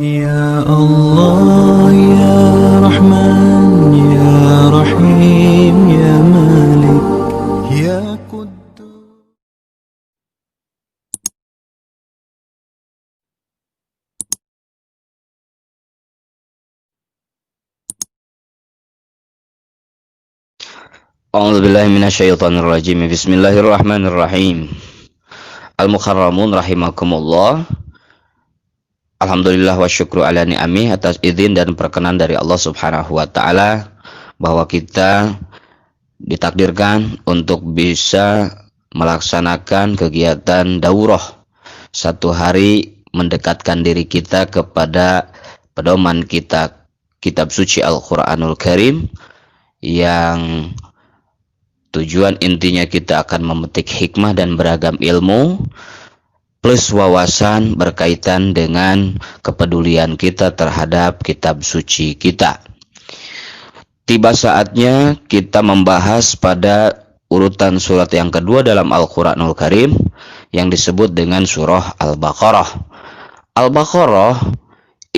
Ya Allah, Ya Rahman, Ya Rahim, Ya Malik, Ya Quddus. A'udzubillahi minasyaitonirrajim. Bismillahirrahmanirrahim. Al-mukarramun rahimakumullah. Alhamdulillah wa syukru ala ni'amih, atas izin dan perkenan dari Allah Subhanahu wa taala bahwa kita ditakdirkan untuk bisa melaksanakan kegiatan daurah satu hari mendekatkan diri kita kepada pedoman kita kitab suci Al-Qur'anul Karim, yang tujuan intinya kita akan memetik hikmah dan beragam ilmu plus wawasan berkaitan dengan kepedulian kita terhadap kitab suci kita. Tiba saatnya kita membahas pada urutan surat yang kedua dalam Al-Quranul Karim yang disebut dengan surah Al-Baqarah. Al-Baqarah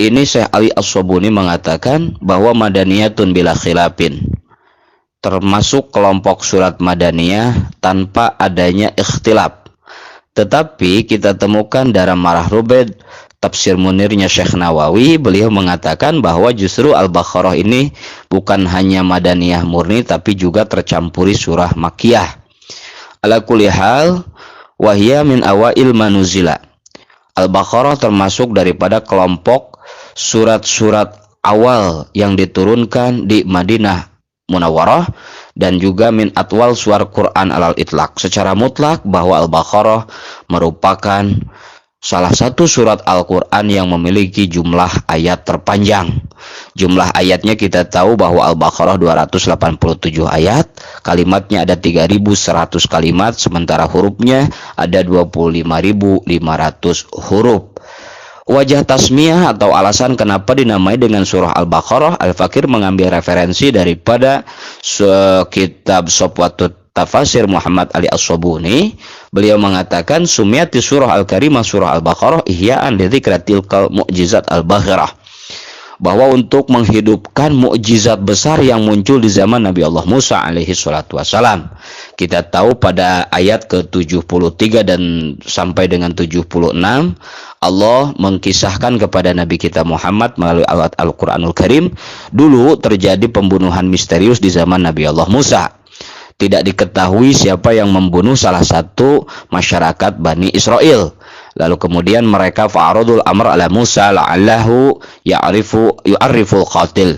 ini Syekh Ali As-Sobuni mengatakan bahwa madaniyatun bila khilafin, termasuk kelompok surat Madaniyah tanpa adanya ikhtilaf. Tetapi kita temukan dalam Marah Rubed, tafsir munirnya Syekh Nawawi, beliau mengatakan bahwa justru Al-Baqarah ini bukan hanya Madaniyah murni, tapi juga tercampuri surah Makkiyah. Ala kulli hal, wahya min awail manuzila. Al-Baqarah termasuk daripada kelompok surat-surat awal yang diturunkan di Madinah Munawwarah, dan juga min atwal suar Quran alal itlaq. Secara mutlak bahwa Al-Baqarah merupakan salah satu surat Al-Quran yang memiliki jumlah ayat terpanjang. Jumlah ayatnya kita tahu bahwa Al-Baqarah 287 ayat, kalimatnya ada 3100 kalimat, sementara hurufnya ada 25.500 huruf. Wajah tasmiyah atau alasan kenapa dinamai dengan surah Al-Baqarah, Al-Fakir mengambil referensi daripada kitab Sofwatut Tafasir Muhammad Ali As-Sobuni. Beliau mengatakan sumiyati surah Al-Karimah surah Al-Baqarah ihya'an li dzikratil mu'jizat Al-Baghirah, bahwa untuk menghidupkan mukjizat besar yang muncul di zaman Nabi Allah Musa alaihi salatu wassalam. Kita tahu pada ayat ke-73 dan sampai dengan 76 Allah mengkisahkan kepada Nabi kita Muhammad melalui Al-Quranul Karim, dulu terjadi pembunuhan misterius di zaman Nabi Allah Musa. Tidak diketahui siapa yang membunuh salah satu masyarakat Bani Israel. Lalu kemudian mereka fa'aradul amr ala Musa la'allahu yu'arriful qatil.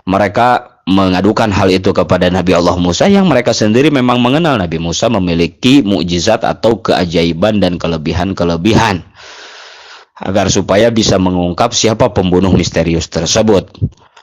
Mereka mengadukan hal itu kepada Nabi Allah Musa, yang mereka sendiri memang mengenal Nabi Musa memiliki mukjizat atau keajaiban dan kelebihan-kelebihan, agar supaya bisa mengungkap siapa pembunuh misterius tersebut.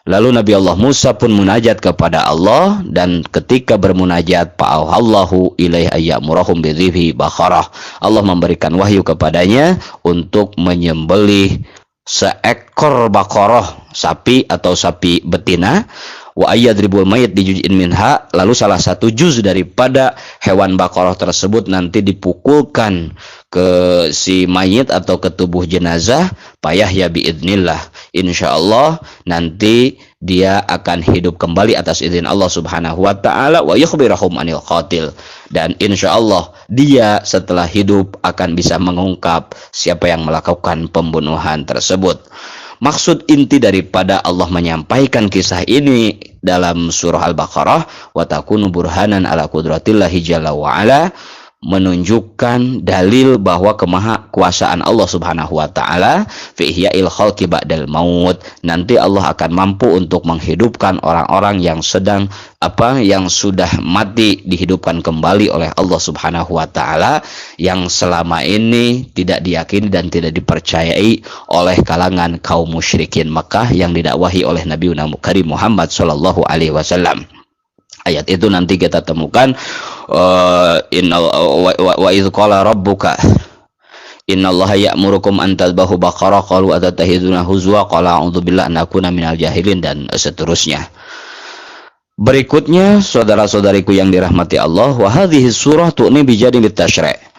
Lalu Nabi Allah Musa pun munajat kepada Allah, dan ketika bermunajat fa'auhallahu ilaihi ayyamurahum bidzibhi baqarah. Allah memberikan wahyu kepadanya untuk menyembelih seekor baqarah, sapi atau sapi betina, wa ayyadribul mayit bijuz'in minha, lalu salah satu juz daripada hewan baqarah tersebut nanti dipukulkan ke si mayit atau ke tubuh jenazah, payah ya biidnillah, insyaallah nanti dia akan hidup kembali atas izin Allah Subhanahu wa taala, wa yukhbirahum anil qatil, dan insyaallah dia setelah hidup akan bisa mengungkap siapa yang melakukan pembunuhan tersebut. Maksud inti daripada Allah menyampaikan kisah ini dalam surah Al-Baqarah, wa takunu burhanan ala qudratillahi jalla wa ala, menunjukkan dalil bahwa kemahakuasaan Allah Subhanahu wa taala fi ihya'il khalqi ba'dal maut. Nanti Allah akan mampu untuk menghidupkan orang-orang yang yang sudah mati, dihidupkan kembali oleh Allah Subhanahu wa taala, yang selama ini tidak diyakini dan tidak dipercayai oleh kalangan kaum musyrikin Makkah yang didakwahi oleh Nabi Karim Muhammad sallallahu alaihi wasallam. Ayat itu nanti kita temukan wa idz qala rabbuka innallaha ya'murukum an tadhbahu baqarah qalu atatahiduna huzwa qala a'udzubillahi an akuna minal jahilin, dan seterusnya. Berikutnya, saudara-saudariku yang dirahmati Allah, wa hadhihi surah tu'ni bijadil tasyri'.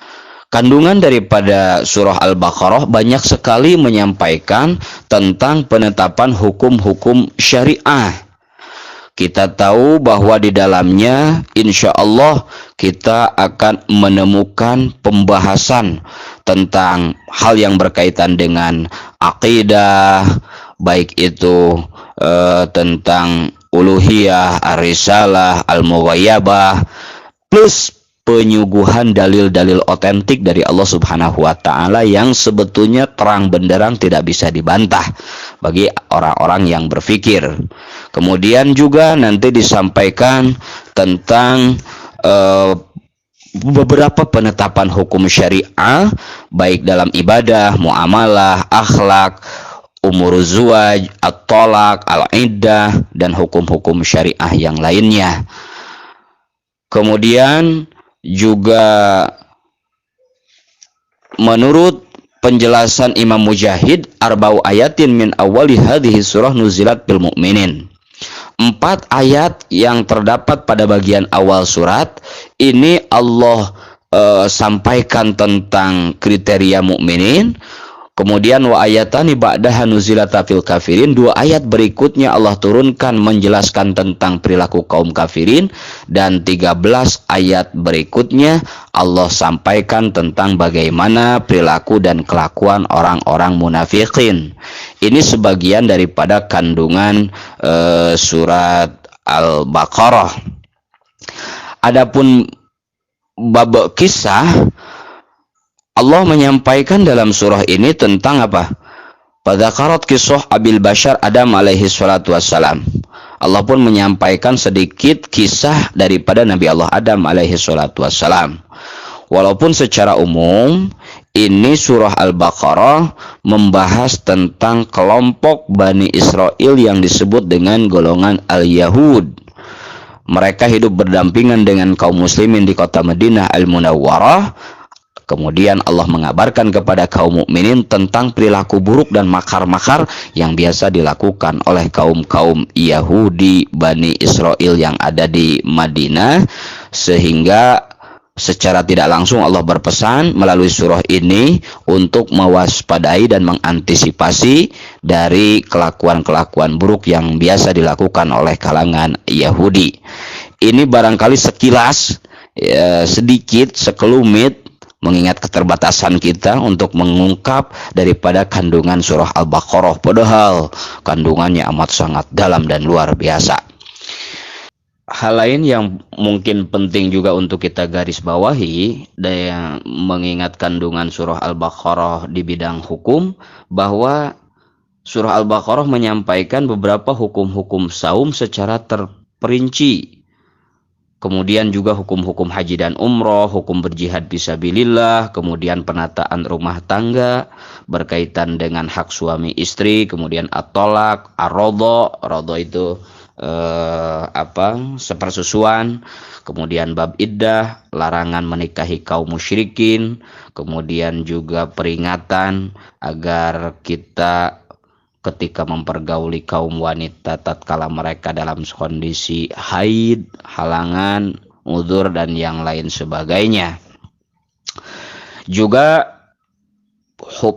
Kandungan daripada surah Al-Baqarah banyak sekali menyampaikan tentang penetapan hukum-hukum syariah. Kita tahu bahwa di dalamnya insya Allah kita akan menemukan pembahasan tentang hal yang berkaitan dengan akidah, baik itu tentang uluhiyah, ar-risalah, al-mughayyabah, plus penyuguhan dalil-dalil otentik dari Allah Subhanahu wa taala yang sebetulnya terang benderang tidak bisa dibantah bagi orang-orang yang berpikir. Kemudian juga nanti disampaikan tentang beberapa penetapan hukum syariah baik dalam ibadah, muamalah, akhlak, umur zuwaj, at-thalaq, al-iddah, dan hukum-hukum syariah yang lainnya. Kemudian juga menurut penjelasan Imam Mujahid, arba'u ayatin min awali hadhihi surah nuzilat bil mu'minin. 4 ayat yang terdapat pada bagian awal surat ini Allah sampaikan tentang kriteria mukminin. Kemudian wa ayatani ba'daha nuzilata fil kafirin, 2 ayat berikutnya Allah turunkan menjelaskan tentang perilaku kaum kafirin, dan 13 ayat berikutnya Allah sampaikan tentang bagaimana perilaku dan kelakuan orang-orang munafikin. Ini sebagian daripada kandungan surat Al-Baqarah. Adapun bab kisah, Allah menyampaikan dalam surah ini tentang apa? Fadzakarat kisah Abil Bashar Adam alaihi salatu wassalam. Allah pun menyampaikan sedikit kisah daripada Nabi Allah Adam alaihi salatu wassalam. Walaupun secara umum ini surah Al-Baqarah membahas tentang kelompok Bani Israel yang disebut dengan golongan Al-Yahud. Mereka hidup berdampingan dengan kaum muslimin di kota Madinah Al-Munawwarah. Kemudian Allah mengabarkan kepada kaum mukminin tentang perilaku buruk dan makar-makar yang biasa dilakukan oleh kaum-kaum Yahudi Bani Israel yang ada di Madinah, sehingga secara tidak langsung Allah berpesan melalui surah ini untuk mewaspadai dan mengantisipasi dari kelakuan-kelakuan buruk yang biasa dilakukan oleh kalangan Yahudi. Ini barangkali sekilas, sedikit, sekelumit, mengingat keterbatasan kita untuk mengungkap daripada kandungan surah Al-Baqarah, padahal kandungannya amat sangat dalam dan luar biasa. Hal lain yang mungkin penting juga untuk kita garis bawahi dan mengingat kandungan surah Al-Baqarah di bidang hukum, bahwa surah Al-Baqarah menyampaikan beberapa hukum-hukum saum secara terperinci. Kemudian juga hukum-hukum haji dan umroh, hukum berjihad fisabilillah, kemudian penataan rumah tangga berkaitan dengan hak suami istri, kemudian at-thalaq, ar-radha, radha itu sepersusuan, kemudian bab iddah, larangan menikahi kaum musyrikin, kemudian juga peringatan agar kita ketika mempergauli kaum wanita tatkala mereka dalam kondisi haid, halangan, uzur, dan yang lain sebagainya. Juga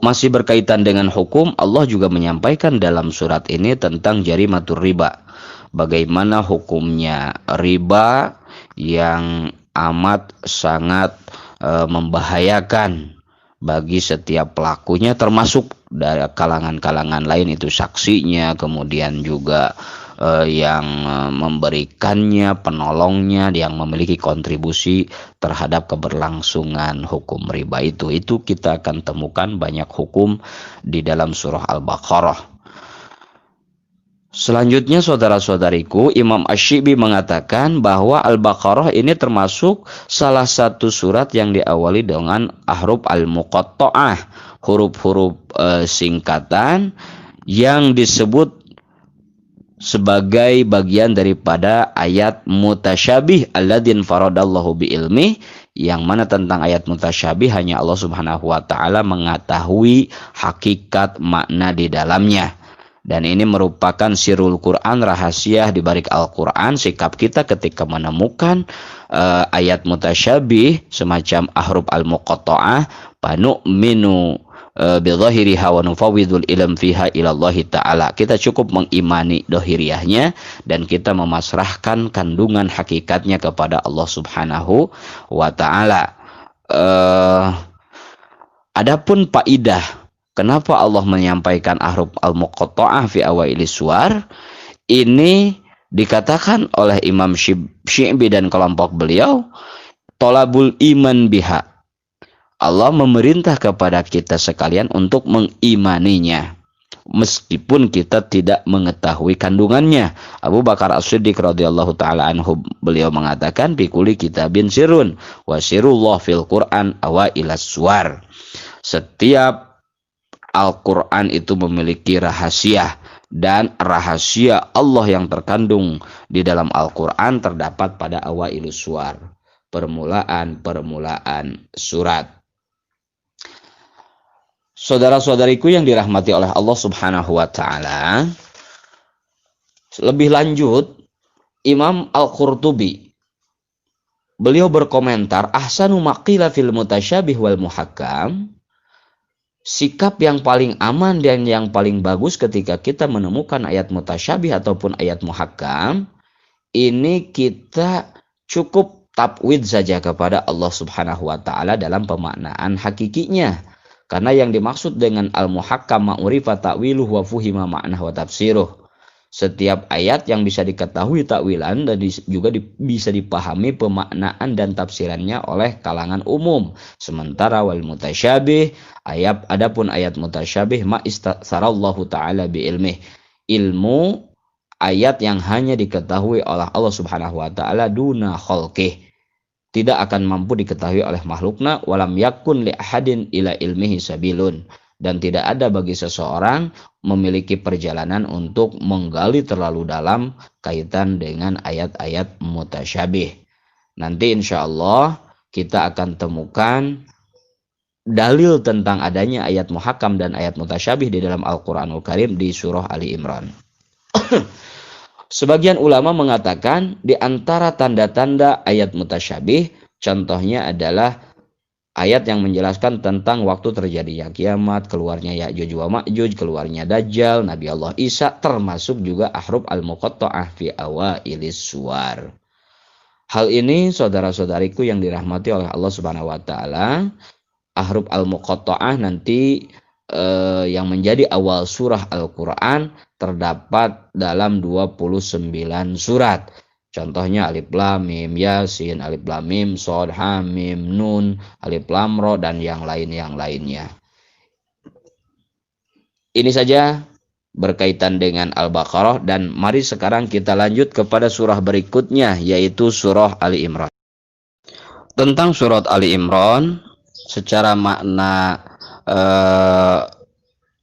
masih berkaitan dengan hukum, Allah juga menyampaikan dalam surat ini tentang jarimatur riba. Bagaimana hukumnya riba yang amat sangat membahayakan bagi setiap pelakunya, termasuk dari kalangan-kalangan lain, itu saksinya, kemudian juga yang memberikannya, penolongnya, yang memiliki kontribusi terhadap keberlangsungan hukum riba itu. Itu kita akan temukan banyak hukum di dalam surah Al-Baqarah. Selanjutnya saudara-saudariku, Imam Asy-Syi'bi mengatakan bahwa Al-Baqarah ini termasuk salah satu surat yang diawali dengan ahruf al-muqatta'ah, huruf-huruf singkatan yang disebut sebagai bagian daripada ayat mutasyabih alladzin faradallahu biilmi, yang mana tentang ayat mutasyabih hanya Allah Subhanahu wa taala mengetahui hakikat makna di dalamnya. Dan ini merupakan sirul Quran, rahasia di balik Al-Quran. Sikap kita ketika menemukan ayat mutasyabih semacam ahruf al-muqatta'ah, panu'minu bi dhahiriha wa nufawwidul ilm fiha ila Allah taala. Kita cukup mengimani dohiriyahnya dan kita memasrahkan kandungan hakikatnya kepada Allah Subhanahu wa taala. Adapun faidah kenapa Allah menyampaikan ahruf al-muqatta'ah fi awailis suwar, ini dikatakan oleh Imam Syi'bi dan kelompok beliau, tolabul iman biha. Allah memerintah kepada kita sekalian untuk mengimaninya, meskipun kita tidak mengetahui kandungannya. Abu Bakar As-Siddiq radhiyallahu taala anhu beliau mengatakan, bi kulli kitabin sirrun wa sirrullah fil Qur'an awailas suwar. Setiap Al-Qur'an itu memiliki rahasia, dan rahasia Allah yang terkandung di dalam Al-Qur'an terdapat pada awailus suwar, permulaan surat. Saudara-saudariku yang dirahmati oleh Allah Subhanahu wa taala, lebih lanjut Imam Al-Qurtubi beliau berkomentar, ahsanu maqila fil mutasyabih wal muhakkam, sikap yang paling aman dan yang paling bagus ketika kita menemukan ayat mutasyabih ataupun ayat muhakkam, ini kita cukup tafwid saja kepada Allah Subhanahu wa taala dalam pemaknaan hakikinya. Karena yang dimaksud dengan al-muhakkam ma'urifa ta'wiluhu wa fuhima ma'nah wa tafsiruh. Setiap ayat yang bisa diketahui takwilan dan juga bisa dipahami pemaknaan dan tafsirannya oleh kalangan umum. Sementara wal mutasyabih, adapun ayat mutasyabih ma istasarallahu ta'ala bi ilmih. Ilmu ayat yang hanya diketahui oleh Allah Subhanahu wa taala duna khalqih, tidak akan mampu diketahui oleh makhlukna, walam yakun li ahadin ila ilmihi sabilun, dan tidak ada bagi seseorang memiliki perjalanan untuk menggali terlalu dalam kaitan dengan ayat-ayat mutasyabih. Nanti insyaallah kita akan temukan dalil tentang adanya ayat muhakkam dan ayat mutasyabih di dalam Al-Qur'anul Karim di surah Ali Imran. Sebagian ulama mengatakan di antara tanda-tanda ayat mutasyabih, contohnya adalah ayat yang menjelaskan tentang waktu terjadinya kiamat, keluarnya Ya'juj wa Ma'juj, keluarnya Dajjal, Nabi Allah Isa, termasuk juga ahruf al-muqatta'ah fi awailis suwar. Hal ini saudara-saudariku yang dirahmati oleh Allah Subhanahu wa taala, ahruf al-muqatta'ah nanti yang menjadi awal surah Al-Quran terdapat dalam 29 surat. Contohnya Alif Lam Mim Yasin, Alif Lam Mim Shad, Ha Mim Nun, Alif Lam Ra, dan yang lainnya. Ini saja berkaitan dengan Al-Baqarah, dan mari sekarang kita lanjut kepada surah berikutnya, yaitu surah Ali Imran. Tentang surat Ali Imran secara makna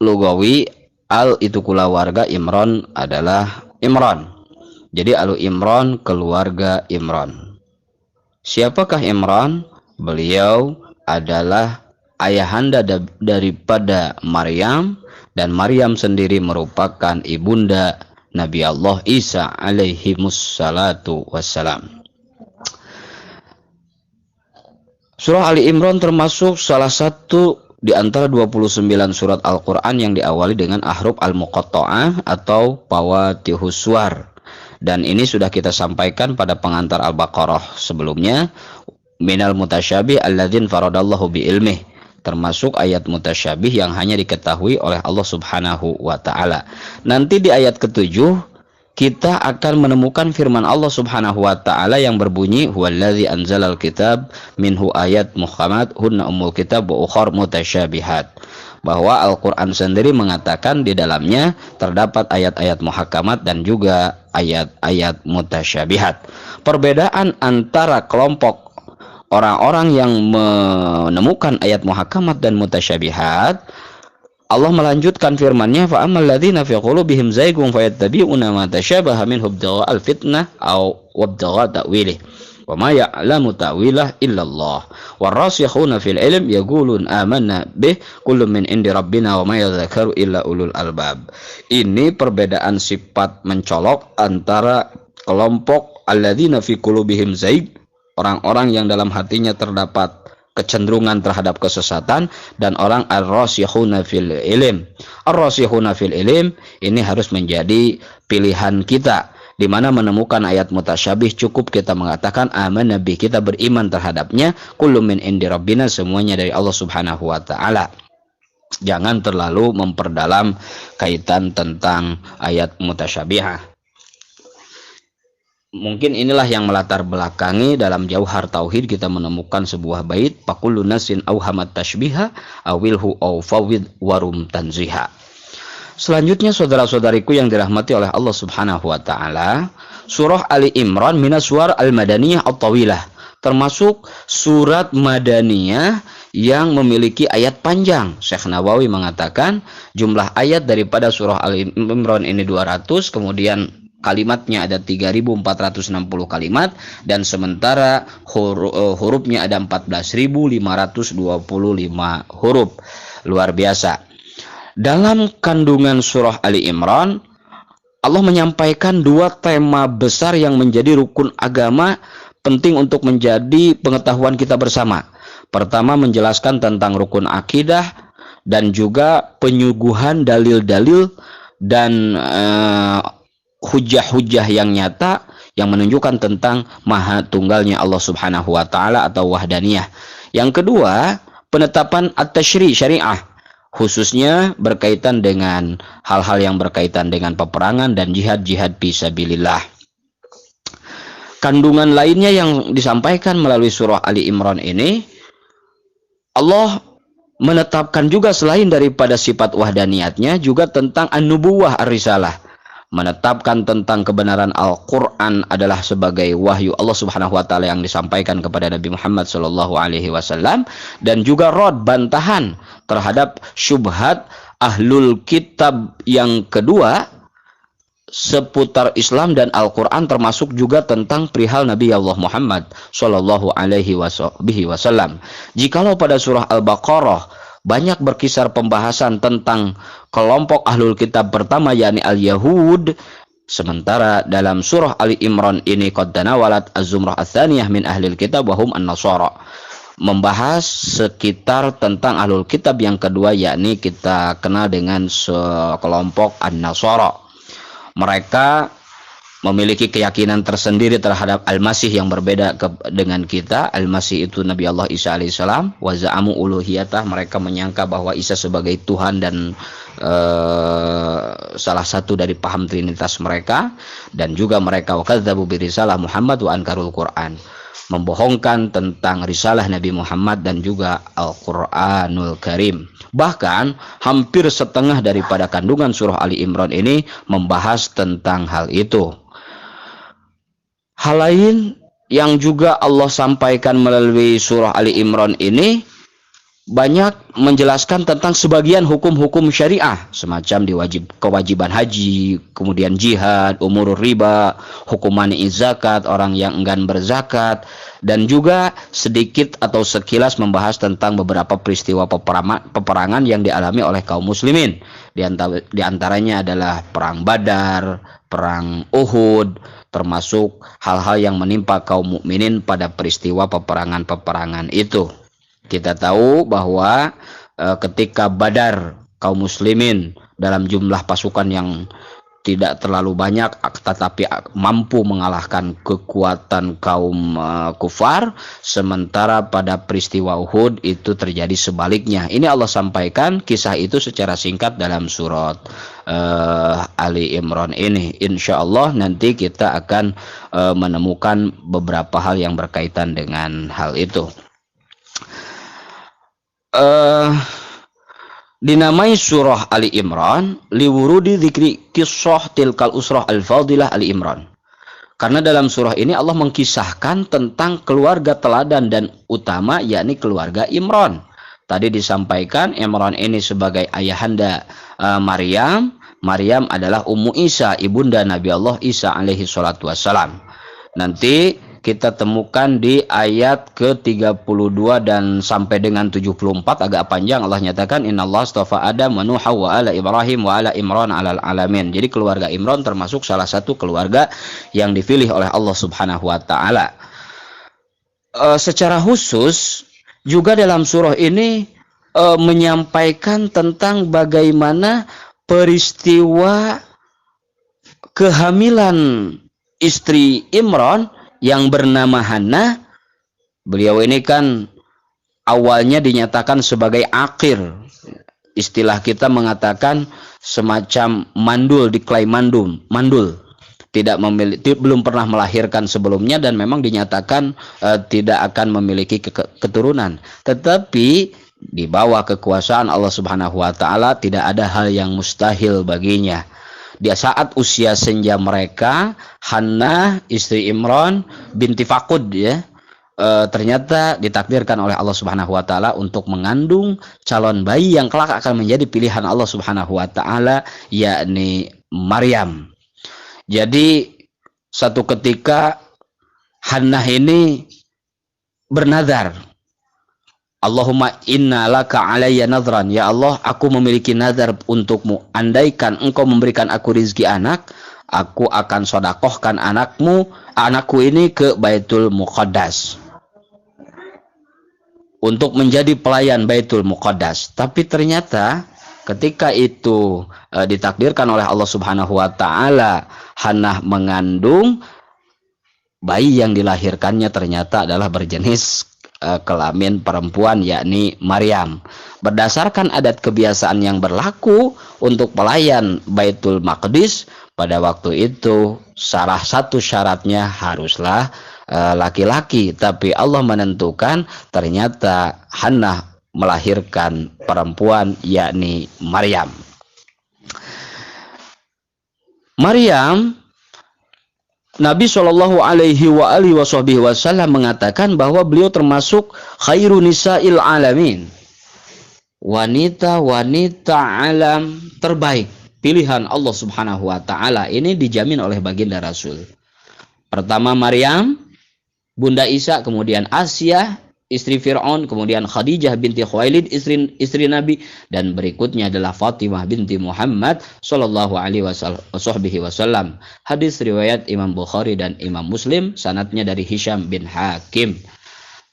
lugawi, al itu keluarga, Imran adalah Imran. Jadi Alu Imran keluarga Imran. Siapakah Imran? Beliau adalah ayahanda daripada Maryam, dan Maryam sendiri merupakan ibunda Nabi Allah Isa alaihi wassalatu wassalam. Surah Ali Imran termasuk salah satu di antara 29 surat Al-Quran yang diawali dengan ahruf al-muqatta'ah atau fawatihus suwar. Dan ini sudah kita sampaikan pada pengantar Al-Baqarah sebelumnya. Minal mutasyabih alladzin faradallahu bi ilmih. Termasuk ayat mutasyabih yang hanya diketahui oleh Allah Subhanahu wa ta'ala. Nanti di ayat ke-7 kita akan menemukan firman Allah Subhanahu wa taala yang berbunyi, huwallazi anzalal kitab minhu ayat muhkamat hunna ummul kitab wa ukhar mutasyabihat. Bahwa Al-Qur'an sendiri mengatakan di dalamnya terdapat ayat-ayat muhakamat dan juga ayat-ayat mutasyabihat. Perbedaan antara kelompok orang-orang yang menemukan ayat muhakamat dan mutasyabihat, Allah melanjutkan firman-Nya, fa ammal ladzina fi qulubihim zaygun fayattabi'una ma tashabaha minhu ibtigha'al fitnah aw wabtigha' ta'wilih wa ma ya'lamu ta'wilah illa Allah warasikhuna fil ilm yaqulun amanna bih kullun min indi rabbina wa ma yadhakkaru illa ulul albab. Ini perbedaan sifat mencolok antara kelompok alladzina fi qulubihim zayg, orang-orang yang dalam hatinya terdapat kecenderungan terhadap kesesatan, dan orang ar-rasihuna fil ilm. Ar-rasihuna fil ilm ini harus menjadi pilihan kita, di mana menemukan ayat mutasyabih cukup kita mengatakan aman nabi, kita beriman terhadapnya, kullu min indi rabbina, semuanya dari Allah Subhanahu wa taala. Jangan terlalu memperdalam kaitan tentang ayat mutasyabihah. Mungkin inilah yang melatar belakangi dalam Jauhar Tauhid kita menemukan sebuah bait, faqullu nasin auhamat tashbiha awilhu au fawid warum tanziha. Selanjutnya saudara-saudariku yang dirahmati oleh Allah Subhanahu wa taala, surah Ali Imran minas suwar al-madaniyah at-tawilah, termasuk surat madaniyah yang memiliki ayat panjang. Syekh Nawawi mengatakan jumlah ayat daripada surah Ali Imran ini 200, kemudian kalimatnya ada 3.460 kalimat, dan sementara hurufnya ada 14.525 huruf. Luar biasa. Dalam kandungan surah Ali Imran, Allah menyampaikan dua tema besar yang menjadi rukun agama penting untuk menjadi pengetahuan kita bersama. Pertama, menjelaskan tentang rukun akidah dan juga penyuguhan dalil-dalil dan hujah-hujah yang nyata yang menunjukkan tentang maha tunggalnya Allah Subhanahu wa taala atau wahdaniyah. Yang kedua, penetapan at-tasyri' syariah, khususnya berkaitan dengan hal-hal yang berkaitan dengan peperangan dan jihad-jihad fisabilillah. Kandungan lainnya yang disampaikan melalui surah Ali Imran ini, Allah menetapkan juga selain daripada sifat wahdaniyatnya juga tentang an-nubuwah ar-risalah, menetapkan tentang kebenaran Al-Quran adalah sebagai wahyu Allah Subhanahu wa taala yang disampaikan kepada Nabi Muhammad sallallahu alaihi wasallam, dan juga rad, bantahan terhadap syubhat ahlul kitab yang kedua seputar Islam dan Al-Quran, termasuk juga tentang perihal Nabi Allah Muhammad sallallahu alaihi wasallam. Jikalau pada surah Al-Baqarah banyak berkisar pembahasan tentang kelompok ahlul kitab pertama, yakni al-Yahud, sementara dalam surah Ali Imran ini qad tanawalat az-zumrah ats-tsaniyah min ahlil kitab wa hum an-nasara, membahas sekitar tentang ahlul kitab yang kedua, yakni kita kenal dengan sekelompok an-nasara. Mereka memiliki keyakinan tersendiri terhadap Al-Masih yang berbeda dengan kita. Al-Masih itu Nabi Allah Isa alaihissalam. Wa za'amu uluhiyatah, mereka menyangka bahwa Isa sebagai Tuhan dan salah satu dari paham trinitas mereka. Dan juga mereka wa kadzdzabu bi risalah Muhammad wa ankarul Quran, membohongkan tentang risalah Nabi Muhammad dan juga Al-Quranul Karim. Bahkan hampir setengah daripada kandungan surah Ali Imran ini membahas tentang hal itu. Hal lain yang juga Allah sampaikan melalui surah Ali Imran ini banyak menjelaskan tentang sebagian hukum-hukum syariah, semacam kewajiban haji, kemudian jihad, umur riba, hukum mani'i zakat, orang yang enggan berzakat, dan juga sedikit atau sekilas membahas tentang beberapa peristiwa peperangan yang dialami oleh kaum muslimin. Di antaranya adalah perang Badar, perang Uhud, termasuk hal-hal yang menimpa kaum mukminin pada peristiwa peperangan-peperangan itu. Kita tahu bahwa ketika Badar, kaum muslimin dalam jumlah pasukan yang tidak terlalu banyak tetapi mampu mengalahkan kekuatan kaum kufar, sementara pada peristiwa Uhud itu terjadi sebaliknya. Ini Allah sampaikan kisah itu secara singkat dalam surat Ali Imran ini. Insya Allah nanti kita akan menemukan beberapa hal yang berkaitan dengan hal itu. Dinamai surah Ali Imran liwurudi dzikri qissah tilkal usrah al-fadilah Ali Imran, karena dalam surah ini Allah mengkisahkan tentang keluarga teladan dan utama, yakni keluarga Imran. Tadi disampaikan Imran ini sebagai ayahanda Maryam. Maryam adalah Ummu Isa, ibunda Nabi Allah Isa alaihi salatu wassalam. Nanti kita temukan di ayat ke-32 dan sampai dengan 74, agak panjang. Allah nyatakan innallaha astafa Adam wa Nuha wa ala Ibrahim wa ala Imran alal alamin. Jadi keluarga Imran termasuk salah satu keluarga yang dipilih oleh Allah Subhanahu wa taala. Secara khusus juga dalam surah ini menyampaikan tentang bagaimana peristiwa kehamilan istri Imran yang bernama Hannah. Beliau ini kan awalnya dinyatakan sebagai akir. Istilah kita mengatakan semacam mandul, diklaim mandul. Tidak memiliki, belum pernah melahirkan sebelumnya dan memang dinyatakan tidak akan memiliki keturunan. Tetapi di bawah kekuasaan Allah Subhanahu wa taala tidak ada hal yang mustahil baginya. Di saat usia senja mereka, Hannah istri Imran binti Fakud ya, ternyata ditakdirkan oleh Allah Subhanahu wa taala untuk mengandung calon bayi yang kelak akan menjadi pilihan Allah Subhanahu wa taala, yakni Maryam. Jadi satu ketika Hannah ini bernazar, Allahumma inna laka alayya nadran, ya Allah aku memiliki nazar untukmu, andaikan engkau memberikan aku rizki anak, aku akan sodakohkan anakku ini ke Baitul Muqaddas untuk menjadi pelayan Baitul Muqaddas. Tapi ternyata ketika itu ditakdirkan oleh Allah Subhanahu wa taala, Hannah mengandung, bayi yang dilahirkannya ternyata adalah berjenis kelamin perempuan, yakni Maryam. Berdasarkan adat kebiasaan yang berlaku untuk pelayan Baitul Maqdis pada waktu itu, salah satu syaratnya haruslah laki-laki, tapi Allah menentukan ternyata Hannah melahirkan perempuan, yakni Maryam. Nabi Shallallahu Alaihi Wasallam mengatakan bahwa beliau termasuk khairu nisa'il alamin, wanita alam terbaik, pilihan Allah Subhanahu wa taala. Ini dijamin oleh baginda Rasul. Pertama Maryam, Bunda Isa, kemudian Asia, istri Fir'aun, kemudian Khadijah binti Khuwailid, istri Nabi, dan berikutnya adalah Fatimah binti Muhammad sallallahu alaihi wasallam. Hadis riwayat Imam Bukhari dan Imam Muslim, sanadnya dari Hisham bin Hakim.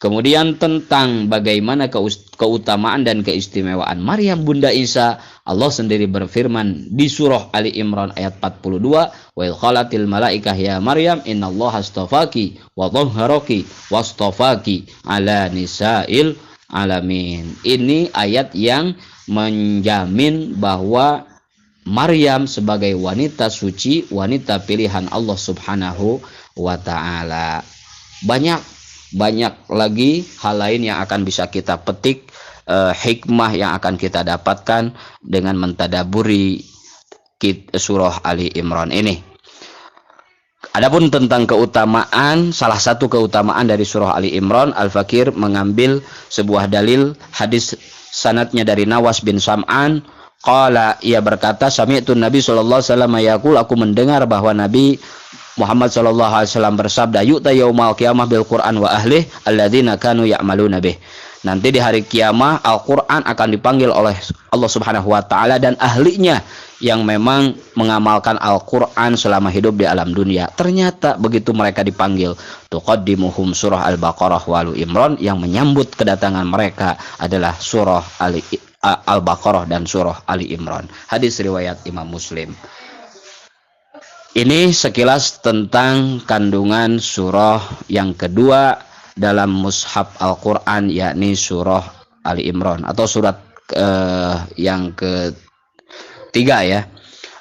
Kemudian tentang bagaimana keutamaan dan keistimewaan Maryam Bunda Isa, Allah sendiri berfirman di surah Ali Imran ayat 42, wa qalatil malaikah ya Maryam innallaha astafaki wa tahharaki wastafaki ala nisa'il alamin. Ini ayat yang menjamin bahwa Maryam sebagai wanita suci, wanita pilihan Allah Subhanahu wa taala. Banyak lagi hal lain yang akan bisa kita petik, hikmah yang akan kita dapatkan dengan mentadaburi surah Ali Imran ini. Adapun tentang keutamaan, salah satu keutamaan dari surah Ali Imran, Al-Fakir mengambil sebuah dalil hadis sanadnya dari Nawas bin Sam'an. Qala, ia berkata, sami'tu Nabi sallallahu alaihi wasallam yaqul, aku mendengar bahwa Nabi Muhammad sallallahu alaihi wasallam bersabda, yu'ta yaumal qiyamah bil Qur'an wa ahlih alladzina kanu ya'maluna bih. Nanti di hari kiamah Al-Qur'an akan dipanggil oleh Allah Subhanahu wa taala dan ahlinya yang memang mengamalkan Al-Qur'an selama hidup di alam dunia. Ternyata begitu mereka dipanggil, tuqaddimuhum surah Al-Baqarah wa Al Imran, yang menyambut kedatangan mereka adalah surah Al-Baqarah dan surah Ali Imran. Hadis riwayat Imam Muslim. Ini sekilas tentang kandungan surah yang kedua dalam mushaf Al-Quran, yakni surah Ali Imran atau surat yang ketiga ya.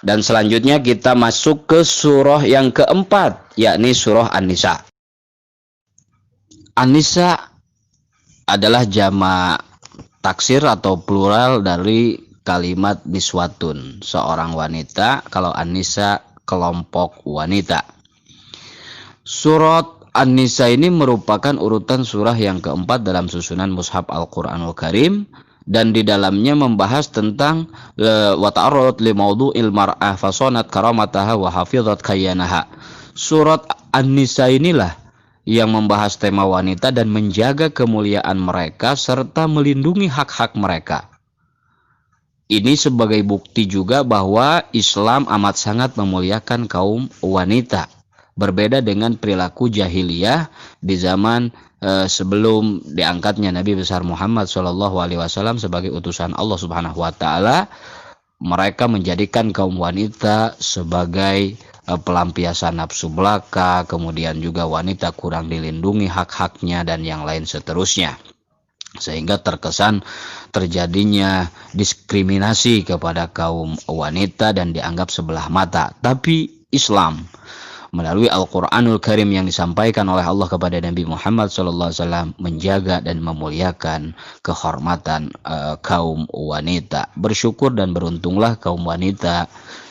Dan selanjutnya kita masuk ke surah yang keempat, yakni surah An-Nisa. An-Nisa adalah jamak taksir atau plural dari kalimat niswatun, seorang wanita. Kalau An-Nisa kelompok wanita. Surat An-Nisa ini merupakan urutan surah yang keempat dalam susunan mushaf Al-Quranul Karim, dan di dalamnya membahas tentang wa ta'arrad li maudu'il mar'ah fasonat karamataha wa hafizat kayanaha. Surat An-Nisa inilah yang membahas tema wanita dan menjaga kemuliaan mereka serta melindungi hak-hak mereka. Ini sebagai bukti juga bahwa Islam amat sangat memuliakan kaum wanita. berbeda dengan perilaku jahiliyah di zaman sebelum diangkatnya Nabi besar Muhammad SAW sebagai utusan Allah Subhanahu wa taala. Mereka menjadikan kaum wanita sebagai pelampiasan nafsu belaka, kemudian juga wanita kurang dilindungi hak-haknya dan yang lain seterusnya. Sehingga terkesan terjadinya diskriminasi kepada kaum wanita dan dianggap sebelah mata. Tapi Islam melalui Al-Quranul Karim yang disampaikan oleh Allah kepada Nabi Muhammad SAW menjaga dan memuliakan kehormatan kaum wanita. Bersyukur dan beruntunglah kaum wanita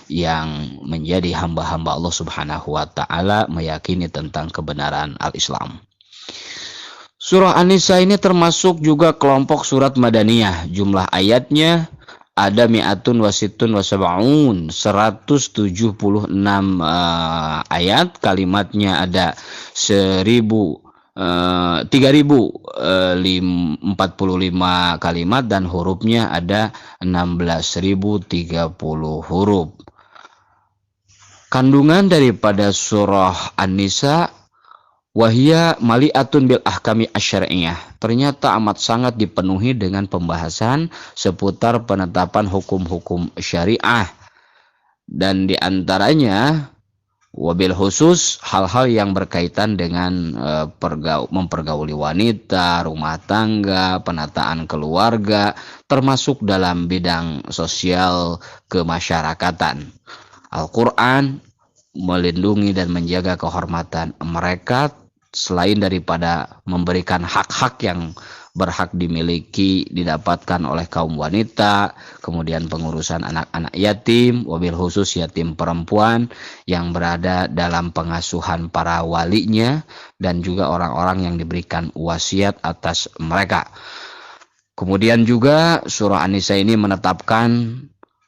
yang menjadi hamba-hamba Allah Subhanahu wa taala, meyakini tentang kebenaran al-Islam. Surah An-Nisa ini termasuk juga kelompok surat Madaniyah. Jumlah ayatnya ada mi'atun wasitun wasab'un, 176 ayat, kalimatnya ada 3045 kalimat dan hurufnya ada 16.030 huruf. Kandungan daripada surah An-Nisa wahia mali'atun bil ahkami asyariyah. Ternyata amat sangat dipenuhi dengan pembahasan seputar penetapan hukum-hukum syariah. Dan diantaranya wabil khusus hal-hal yang berkaitan dengan mempergauli wanita, rumah tangga, penataan keluarga, termasuk dalam bidang sosial kemasyarakatan. Al-Quran melindungi dan menjaga kehormatan mereka selain daripada memberikan hak-hak yang berhak dimiliki didapatkan oleh kaum wanita, kemudian pengurusan anak-anak yatim, wabil khusus yatim perempuan yang berada dalam pengasuhan para walinya dan juga orang-orang yang diberikan wasiat atas mereka. Kemudian juga surah An-Nisa ini menetapkan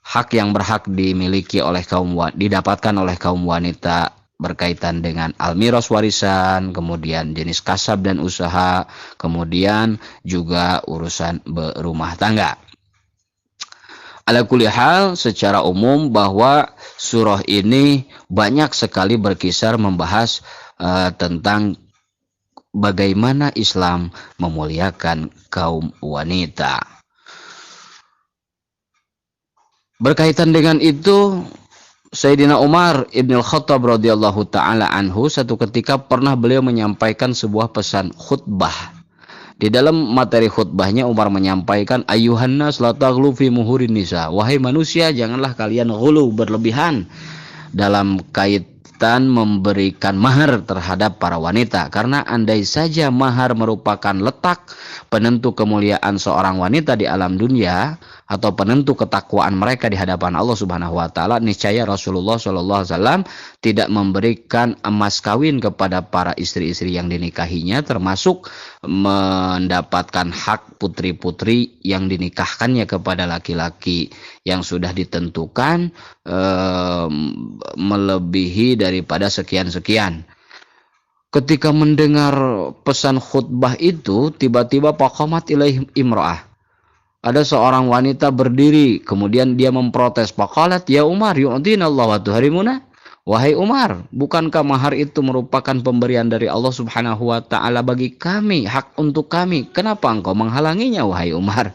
hak yang berhak dimiliki oleh didapatkan oleh kaum wanita berkaitan dengan al-miras warisan, kemudian jenis kasab dan usaha, kemudian juga urusan berumah tangga. Ala kulli hal, secara umum bahwa surah ini banyak sekali berkisar membahas tentang bagaimana Islam memuliakan kaum wanita. Berkaitan dengan itu, Sayyidina Umar Ibn Al-Khattab radhiyallahu ta'ala anhu satu ketika pernah beliau menyampaikan sebuah pesan khutbah. Di dalam materi khutbahnya Umar menyampaikan, Ayyuhan nas la taghlu fi muhurin nisa. Wahai manusia, janganlah kalian ghulu, berlebihan dalam kaitan memberikan mahar terhadap para wanita. Karena andai saja mahar merupakan letak penentu kemuliaan seorang wanita di alam dunia atau penentu ketakwaan mereka di hadapan Allah Subhanahu wa taala, niscaya Rasulullah sallallahu alaihi wasallam tidak memberikan emas kawin kepada para istri-istri yang dinikahinya, termasuk mendapatkan hak putri-putri yang dinikahkannya kepada laki-laki yang sudah ditentukan melebihi daripada sekian-sekian. Ketika mendengar pesan khutbah itu, tiba-tiba faqamat ilaihim imra'ah. Ada seorang wanita berdiri, kemudian dia memprotes. Faqalat, ya Umar, yu'dina Allah wa tuharimuna. Wahai Umar, bukankah mahar itu merupakan pemberian dari Allah Subhanahu wa taala bagi kami, hak untuk kami? Kenapa engkau menghalanginya, wahai Umar?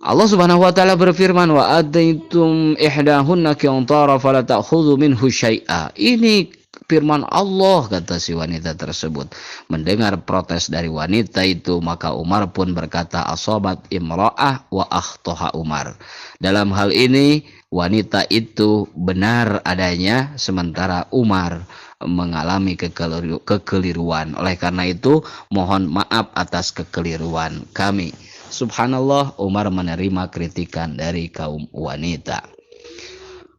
Allah Subhanahu wa taala berfirman, wa ataitum ihdahunna qintara fala ta'khudhu minhu syai'a. Ini firman Allah, kata si wanita tersebut. Mendengar protes dari wanita itu, maka Umar pun berkata, asobat imra'ah wa akhtoha Umar. Dalam hal ini wanita itu benar adanya, sementara Umar mengalami kekeliruan. Oleh karena itu mohon maaf atas kekeliruan kami. Subhanallah, Umar menerima kritikan dari kaum wanita.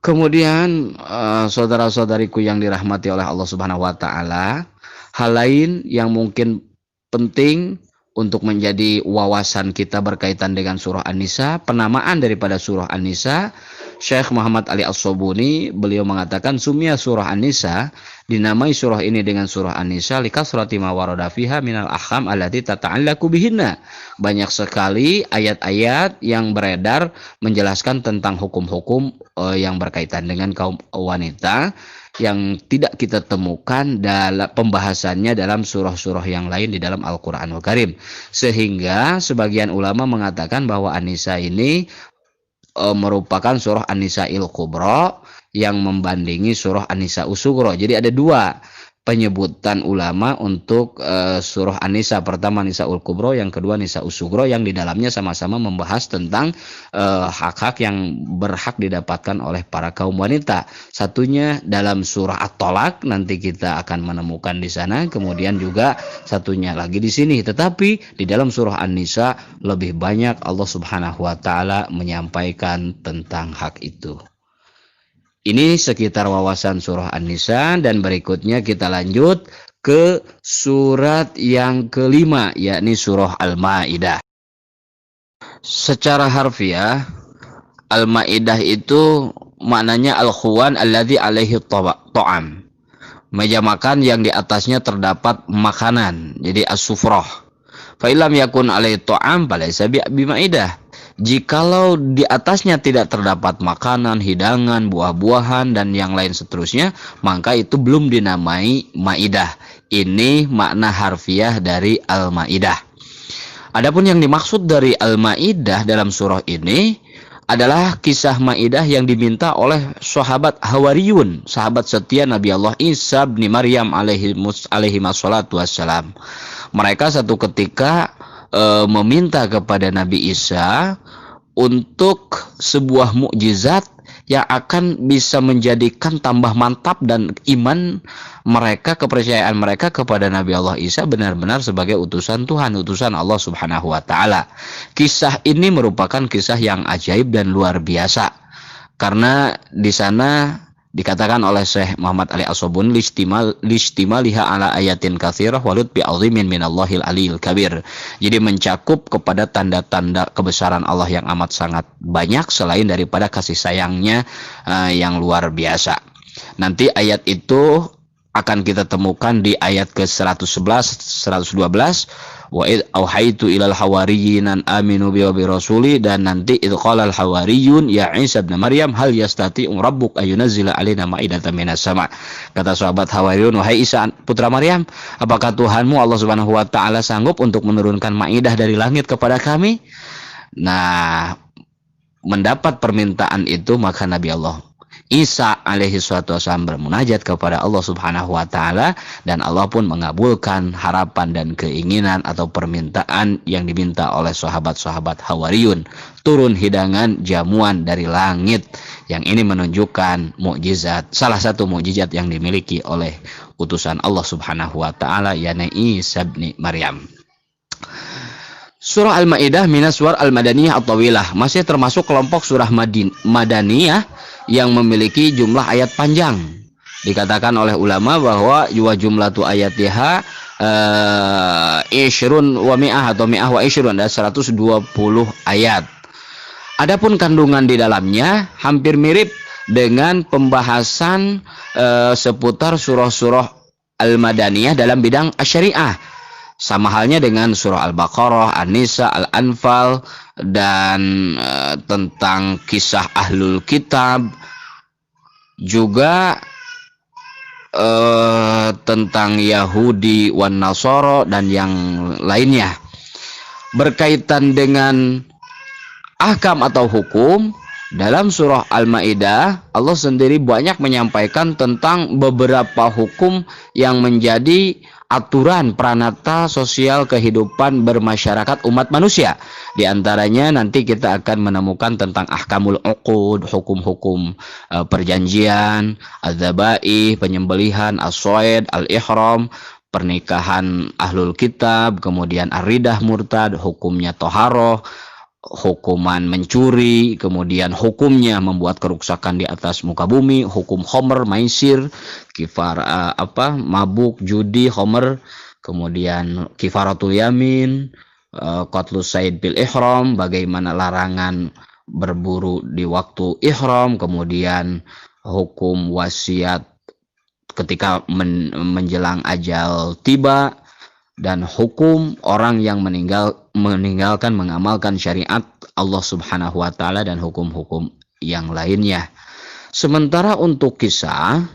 Kemudian saudara-saudariku yang dirahmati oleh Allah Subhanahu wa taala, hal lain yang mungkin penting untuk menjadi wawasan kita berkaitan dengan surah An-Nisa, penamaan daripada surah An-Nisa, Syekh Muhammad Ali As-Sobuni beliau mengatakan sumia surah An-Nisa, dinamai surah ini dengan surah An-Nisa likasrati ma warada fiha minal ahkam allati tata'allaqu bihinna. Banyak sekali ayat-ayat yang beredar menjelaskan tentang hukum-hukum yang berkaitan dengan kaum wanita yang tidak kita temukan dalam pembahasannya dalam surah-surah yang lain di dalam Al-Qur'anul Karim. Sehingga sebagian ulama mengatakan bahwa An-Nisa ini merupakan surah An-Nisa'il Kubra yang membandingi surah An-Nisa'us Sughra. Jadi ada dua penyebutan ulama untuk surah An-Nisa. Pertama Nisa'ul Kubra, yang kedua Nisa'us Sughra, yang di dalamnya sama-sama membahas tentang hak-hak yang berhak didapatkan oleh para kaum wanita. Satunya dalam surah At-Tolak, nanti kita akan menemukan di sana. Kemudian juga satunya lagi di sini. Tetapi di dalam surah An-Nisa lebih banyak Allah Subhanahu wa taala menyampaikan tentang hak itu. Ini sekitar wawasan surah An-Nisa, dan berikutnya kita lanjut ke surat yang kelima, yakni surah Al-Maidah. Secara harfiah, Al-Maidah itu maknanya al-khuwan alladzi alaihi ta'am. Meja makan yang di atasnya terdapat makanan, jadi as-sufrah. Fa illam yakun alaihi ta'am falaysa bimaidah. Jikalau di atasnya tidak terdapat makanan, hidangan, buah-buahan, dan yang lain seterusnya, maka itu belum dinamai maidah. Ini makna harfiah dari Al-Maidah. Adapun yang dimaksud dari Al-Maidah dalam surah ini adalah kisah Maidah yang diminta oleh sahabat Hawariyun, sahabat setia Nabi Allah Isa bin Maryam alaihi wassalatu wassalam. Mereka satu ketika meminta kepada Nabi Isa untuk sebuah mukjizat yang akan bisa menjadikan tambah mantap dan iman mereka, kepercayaan mereka kepada Nabi Allah Isa benar-benar sebagai utusan Tuhan, utusan Allah Subhanahu wa taala. Kisah ini merupakan kisah yang ajaib dan luar biasa, karena di sana dikatakan oleh Syekh Muhammad Ali As-Sobuni listimaliha ala ayatin katsirah walut bi azimin minallahil aliyil kabir. Jadi mencakup kepada tanda-tanda kebesaran Allah yang amat sangat banyak selain daripada kasih sayangnya yang luar biasa. Nanti ayat itu akan kita temukan di ayat ke-111, 112. Wa id auhaitu ilal hawariyyin aminu bi rasuli, dan nanti id qalal hawariyun ya Isa bin Maryam hal yastati'u rabbuk ayunazzila alaina ma'idatan minas sama. Kata sahabat Hawariyun, wahai Isa putra Maryam, apakah Tuhanmu Allah Subhanahu wa taala sanggup untuk menurunkan maidah dari langit kepada kami? Nah, mendapat permintaan itu, maka Nabi Allah Isa alaihi wassalam bermunajat kepada Allah Subhanahu wa taala, dan Allah pun mengabulkan harapan dan keinginan atau permintaan yang diminta oleh sahabat-sahabat Hawariyun. Turun hidangan jamuan dari langit, yang ini menunjukkan mukjizat, salah satu mukjizat yang dimiliki oleh utusan Allah Subhanahu wa taala, yakni Isa bin Maryam. Surah Al-Maidah minas suwar al-madaniyah at-tawilah, masih termasuk kelompok surah madaniyah yang memiliki jumlah ayat panjang. Dikatakan oleh ulama bahwa jumlatu ayatiha ishrun wa mi'ah atau mi'ah wa ishrun, ada 120 ayat. Adapun kandungan di dalamnya hampir mirip dengan pembahasan seputar surah-surah Al-Madaniyah dalam bidang syariah. Sama halnya dengan surah Al-Baqarah, An-Nisa, Al-Anfal, dan tentang kisah Ahlul Kitab, juga tentang Yahudi wan Nasara dan yang lainnya. Berkaitan dengan ahkam atau hukum, dalam surah Al-Maidah Allah sendiri banyak menyampaikan tentang beberapa hukum yang menjadi aturan pranata sosial kehidupan bermasyarakat umat manusia. Di antaranya nanti kita akan menemukan tentang ahkamul uqud, hukum-hukum perjanjian, adzabaih, penyembelihan, as-shayd, al-ihram, pernikahan ahlul kitab, kemudian ar-ridah murtad, hukumnya toharoh, hukuman mencuri, kemudian hukumnya membuat kerusakan di atas muka bumi, hukum khomer, maisir, kifar mabuk, judi, khomer, kemudian kifaratul yamin, qatlus said bil ihram, bagaimana larangan berburu di waktu ihram, kemudian hukum wasiat ketika menjelang ajal tiba, dan hukum orang yang meninggalkan mengamalkan syariat Allah Subhanahu wa taala dan hukum-hukum yang lainnya. Sementara untuk kisah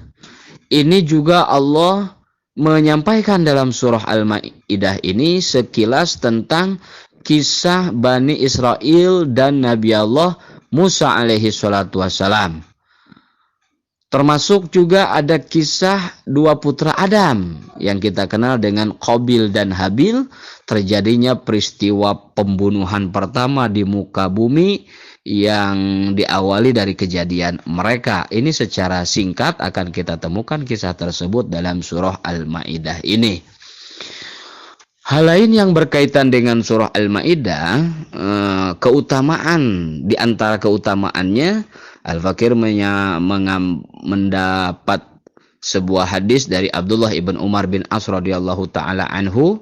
ini juga Allah menyampaikan dalam surah Al-Maidah ini sekilas tentang kisah Bani Israel dan Nabi Allah Musa alaihi salatu wassalam. Termasuk juga ada kisah dua putra Adam yang kita kenal dengan Qabil dan Habil, terjadinya peristiwa pembunuhan pertama di muka bumi yang diawali dari kejadian mereka. Ini secara singkat akan kita temukan kisah tersebut dalam surah Al-Maidah ini. Hal lain yang berkaitan dengan surah Al-Maidah, keutamaan, di antara keutamaannya Al-Fakir mendapat sebuah hadis dari Abdullah ibn Umar bin As radhiyallahu taala anhu.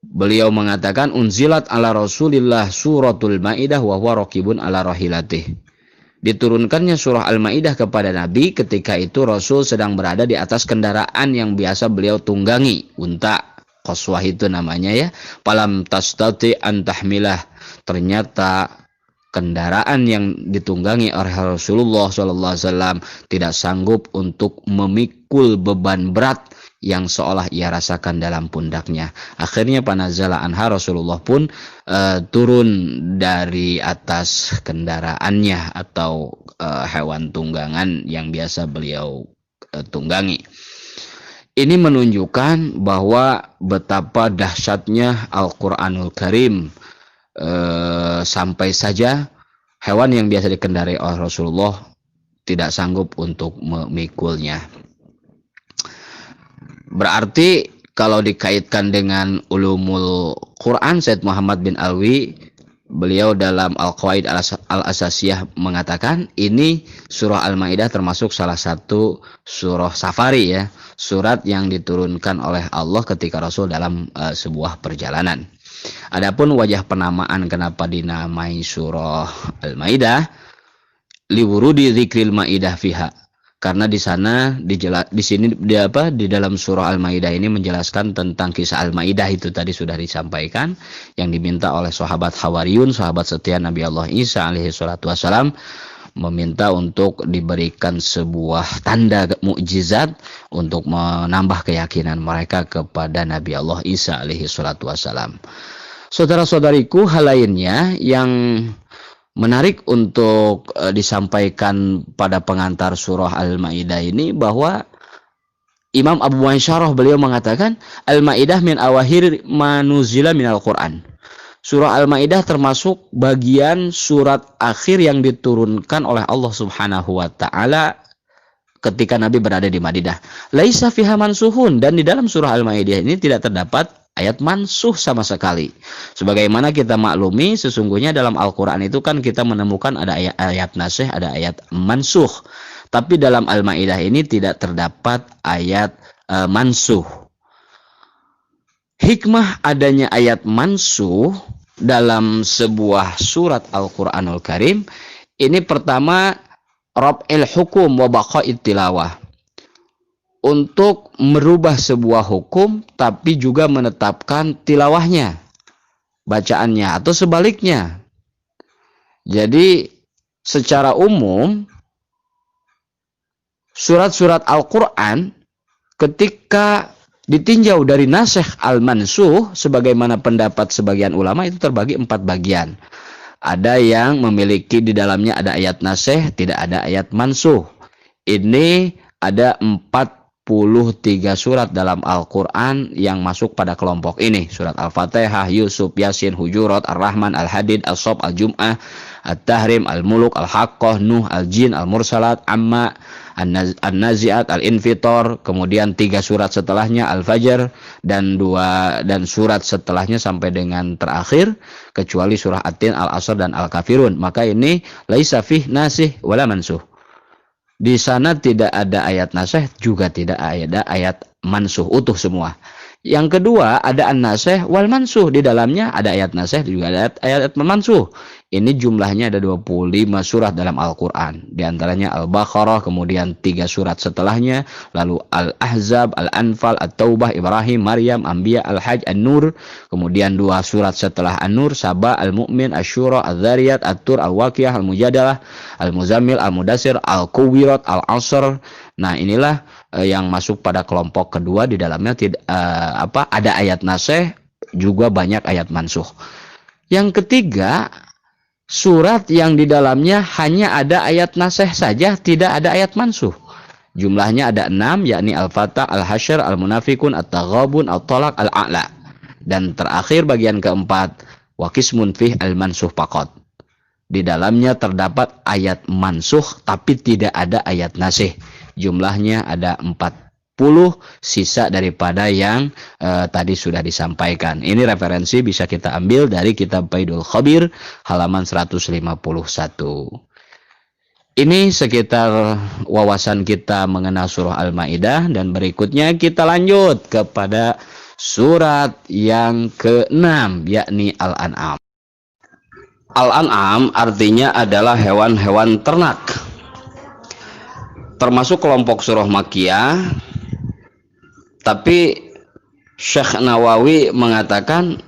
Beliau mengatakan, unzilat ala Rasulillah suratul Maidah wa huwa raqibun ala rahilatih. Diturunkannya surah Al-Maidah kepada Nabi ketika itu Rasul sedang berada di atas kendaraan yang biasa beliau tunggangi, unta, qaswah itu namanya ya. Falam tastati an tahmilah. Ternyata kendaraan yang ditunggangi oleh Rasulullah SAW tidak sanggup untuk memikul beban berat yang seolah ia rasakan dalam pundaknya. Akhirnya panazala anha, Rasulullah pun turun dari atas kendaraannya atau hewan tunggangan yang biasa beliau tunggangi. Ini menunjukkan bahwa betapa dahsyatnya Al-Quranul Karim. Sampai saja hewan yang biasa dikendarai oleh Rasulullah tidak sanggup untuk memikulnya. Berarti kalau dikaitkan dengan ulumul Quran, Said Muhammad bin Alwi, beliau dalam Al-Qawaid Al-Asasiyah mengatakan ini surah Al-Maidah termasuk salah satu surah safari ya, surat yang diturunkan oleh Allah ketika Rasul dalam sebuah perjalanan. Adapun wajah penamaan kenapa dinamai surah Al-Maidah, liwurudi dzikril maidah fiha. Karena di sana di sini di dalam surah Al-Maidah ini menjelaskan tentang kisah Al-Maidah itu tadi sudah disampaikan yang diminta oleh sahabat Hawariyun, sahabat setia Nabi Allah Isa alaihi salatu wassalam, meminta untuk diberikan sebuah tanda mukjizat untuk menambah keyakinan mereka kepada Nabi Allah Isa alaihi salatu wassalam. Saudara-saudariku, hal lainnya yang menarik untuk disampaikan pada pengantar surah Al-Maidah ini bahwa Imam Abu Mansyarah beliau mengatakan Al-Maidah min awahir manuzila minal Quran. Surah Al-Maidah termasuk bagian surat akhir yang diturunkan oleh Allah Subhanahu wa taala ketika Nabi berada di Madinah. Laisa fiha mansuhun, dan di dalam surah Al-Maidah ini tidak terdapat ayat mansuh sama sekali. Sebagaimana kita maklumi, sesungguhnya dalam Al-Quran itu kan kita menemukan ada ayat nasih, ada ayat mansuh. Tapi dalam Al-Maidah ini tidak terdapat ayat mansuh. Hikmah adanya ayat mansuh dalam sebuah surat Al-Quranul Karim, ini pertama, rab'il hukum wa baqa'it tilawah. Untuk merubah sebuah hukum tapi juga menetapkan tilawahnya, bacaannya, atau sebaliknya. Jadi secara umum surat-surat Al-Quran ketika ditinjau dari nasikh al-mansuh, sebagaimana pendapat sebagian ulama, itu terbagi 4 bagian. Ada yang memiliki di dalamnya ada ayat nasikh, tidak ada ayat mansuh. Ini ada 43 surat dalam Al-Quran yang masuk pada kelompok ini. Surat Al-Fatihah, Yusuf, Yasin, Hujurat, Ar-Rahman, Al-Hadid, As-Sof, Al-Jum'ah, At-Tahrim, Al-Muluk, Al-Haqqah, Nuh, Al-Jin, Al-Mursalat, Amma, An-Nazi'at, Al-Infitor, kemudian 3 surat setelahnya Al-Fajr, dan surat setelahnya sampai dengan terakhir kecuali surah At-Tin, Al-Asr, dan Al-Kafirun. Maka ini laisa fih nasih wala mansuh. Di sana tidak ada ayat nasih, juga tidak ada ayat mansuh, utuh semua. Yang kedua, ada an-nasih wal mansuh. Di dalamnya ada ayat nasih, juga ada ayat mansuh. Ini jumlahnya ada 25 surat dalam Al-Quran. Di antaranya Al-Baqarah, kemudian 3 surat setelahnya, lalu Al-Ahzab, Al-Anfal, At-Taubah, Ibrahim, Maryam, Anbiya, Al-Hajj, An-Nur, kemudian 2 surat setelah An-Nur, Saba, Al-Mu'min, Asy-Syura, Adz-Dzariyat, At-Tur, Al-Waqiah, Al-Mujadalah, Al-Muzammil, Al-Mudassir, Al-Kuwirat, Al-Asr. Nah, inilah yang masuk pada kelompok kedua. Di dalamnya ada ayat nasikh, juga banyak ayat mansuh. Yang ketiga, surat yang di dalamnya hanya ada ayat nasikh saja, tidak ada ayat mansuh. Jumlahnya ada 6, yakni Al-Fatah, Al-Hasyr, Al-Munafikun, At-Taghabun, At-Talaq, Al-A'la. Dan terakhir bagian keempat, wa qismun fih al-mansuh faqat. Di dalamnya terdapat ayat mansuh tapi tidak ada ayat nasikh. Jumlahnya ada 40, sisa daripada yang tadi sudah disampaikan. Ini referensi bisa kita ambil dari kitab Faidul Khabir halaman 151. Ini sekitar wawasan kita mengenal surah Al-Maidah, dan berikutnya kita lanjut kepada surat yang ke-6, yakni Al-An'am. Al-An'am artinya adalah hewan-hewan ternak. Termasuk kelompok surah Makkiyah. Tapi Syekh Nawawi mengatakan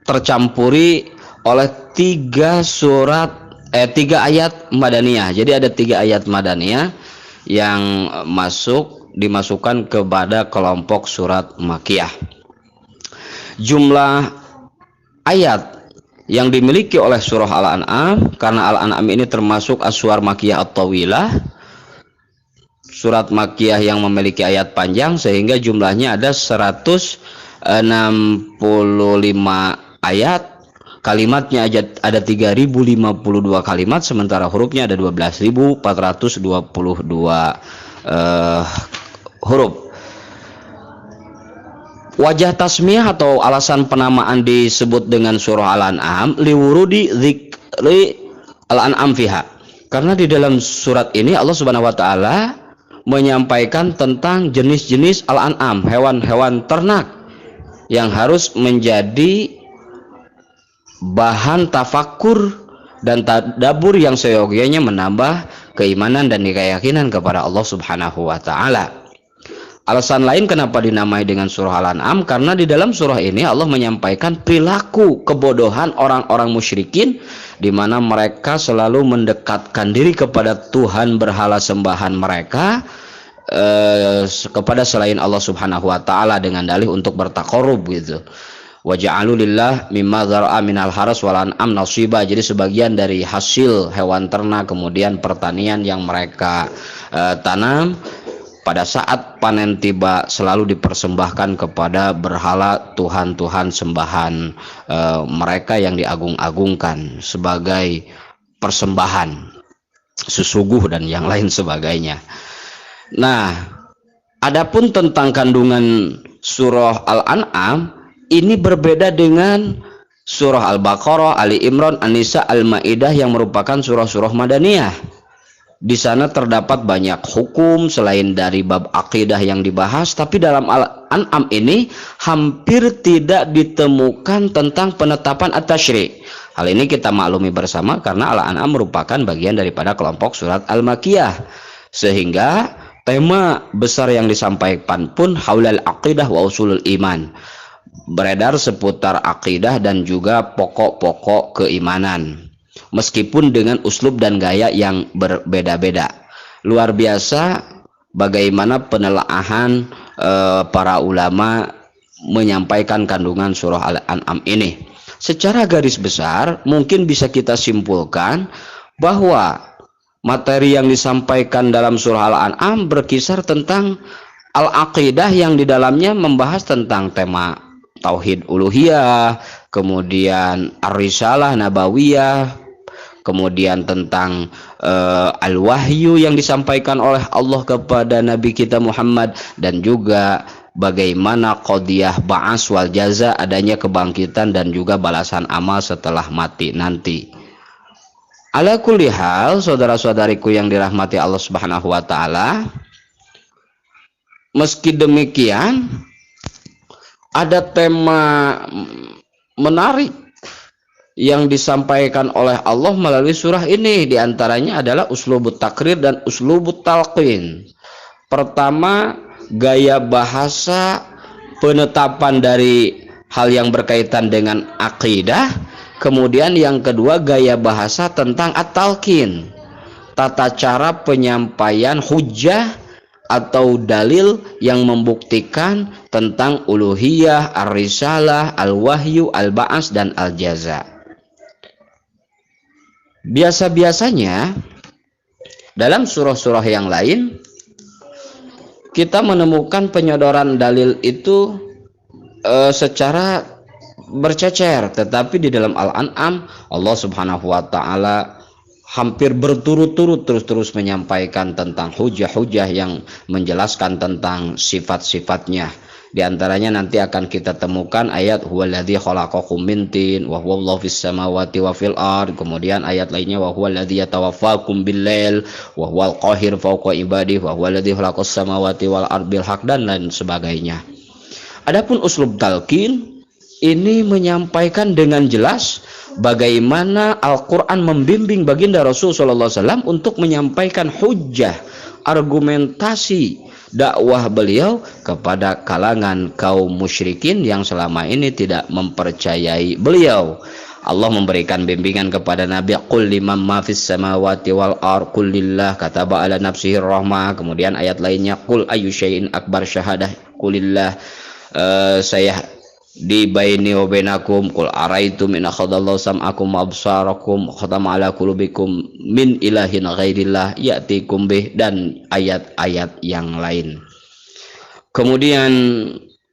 tercampuri oleh 3 ayat Madaniyah. Jadi ada 3 ayat Madaniyah yang dimasukkan kepada kelompok surat Makkiyah. Jumlah ayat yang dimiliki oleh surah Al-An'am, karena Al-An'am ini termasuk aswar Makkiyah at-tawilah, surat Makkiyah yang memiliki ayat panjang, sehingga jumlahnya ada 165 ayat. Kalimatnya ada 3052 kalimat, sementara hurufnya ada 12.422 huruf. Wajah tasmiyah atau alasan penamaan disebut dengan surah Al-An'am liwurudi dzikri Al-An'am fiha. Karena di dalam surat ini Allah Subhanahu wa taala menyampaikan tentang jenis-jenis Al-An'am, hewan-hewan ternak yang harus menjadi bahan tafakur dan tadabbur yang seyogianya menambah keimanan dan keyakinan kepada Allah Subhanahu wa taala. Alasan lain kenapa dinamai dengan surah Al-An'am, karena di dalam surah ini Allah menyampaikan perilaku kebodohan orang-orang musyrikin, di mana mereka selalu mendekatkan diri kepada Tuhan berhala sembahan mereka kepada selain Allah Subhanahu wa taala dengan dalih untuk bertaqarrub gitu. Wa ja'alu lillah mimma dzara'a minal haras wal an'am nasiba. Jadi sebagian dari hasil hewan ternak kemudian pertanian yang mereka tanam, pada saat panen tiba selalu dipersembahkan kepada berhala Tuhan-Tuhan sembahan mereka yang diagung-agungkan sebagai persembahan sesuguh dan yang lain sebagainya. Nah, adapun tentang kandungan surah Al-An'am ini berbeda dengan surah Al-Baqarah, Ali Imran, An-Nisa, Al-Maidah yang merupakan surah-surah Madaniyah. Di sana terdapat banyak hukum selain dari bab akidah yang dibahas, tapi dalam Al-An'am ini hampir tidak ditemukan tentang penetapan at-tasyri'. Hal ini kita maklumi bersama karena Al-An'am merupakan bagian daripada kelompok surat Al-Makkiyah, sehingga tema besar yang disampaikan pun haulal aqidah wa usulul iman, beredar seputar akidah dan juga pokok-pokok keimanan, meskipun dengan uslub dan gaya yang berbeda-beda. Luar biasa bagaimana penelaahan para ulama menyampaikan kandungan surah Al-An'am ini. Secara garis besar mungkin bisa kita simpulkan bahwa materi yang disampaikan dalam surah Al-An'am berkisar tentang al-aqidah yang di dalamnya membahas tentang tema tauhid uluhiyah, kemudian ar-risalah nabawiyah, kemudian tentang al-wahyu yang disampaikan oleh Allah kepada Nabi kita Muhammad, dan juga bagaimana qadiyah ba'as wal jaza, adanya kebangkitan dan juga balasan amal setelah mati nanti. Ala kulli hal, saudara-saudariku yang dirahmati Allah Subhanahu wa taala, meski demikian ada tema menarik yang disampaikan oleh Allah melalui surah ini. Di antaranya adalah uslubut takrir dan uslubut talqin. Pertama, gaya bahasa penetapan dari hal yang berkaitan dengan akidah. Kemudian yang kedua, gaya bahasa tentang at-talqin, tata cara penyampaian hujjah atau dalil yang membuktikan tentang uluhiyah, ar-risalah, al-wahyu, al-ba'as, dan al-jaza. Biasa-biasanya dalam surah-surah yang lain kita menemukan penyodoran dalil itu secara bercecer, tetapi di dalam Al-An'am Allah Subhanahu wa taala hampir berturut-turut terus-terus menyampaikan tentang hujah-hujah yang menjelaskan tentang sifat-sifatnya. Di antaranya nanti akan kita temukan ayat huwallazi khalaqakum min tin wa huwallahu fis samawati wa fil ard. Kemudian ayat lainnya wa huwallazi yatawaffakum bil lail wa huwal qahir fawqa ibadihi wa huwallazi khalaqas samawati wal ard bil haq, dan lain sebagainya. Adapun uslub talqin ini menyampaikan dengan jelas bagaimana Al-Quran membimbing baginda Rasul SAW untuk menyampaikan hujjah, argumentasi dakwah beliau kepada kalangan kaum musyrikin yang selama ini tidak mempercayai beliau. Allah memberikan bimbingan kepada Nabi, qul liman ma fis samawati wal ard qul lillah kataba ala nafsihi rahmah. Kemudian ayat lainnya, qul ayyu syai'in akbar syahadah qulillah, saya di baini wa bainakum qul araitum in akhadallahu sam'akum wa absarakum khatama ala qulubikum min ilahin ghairillah ya'tikum bih, dan ayat-ayat yang lain. Kemudian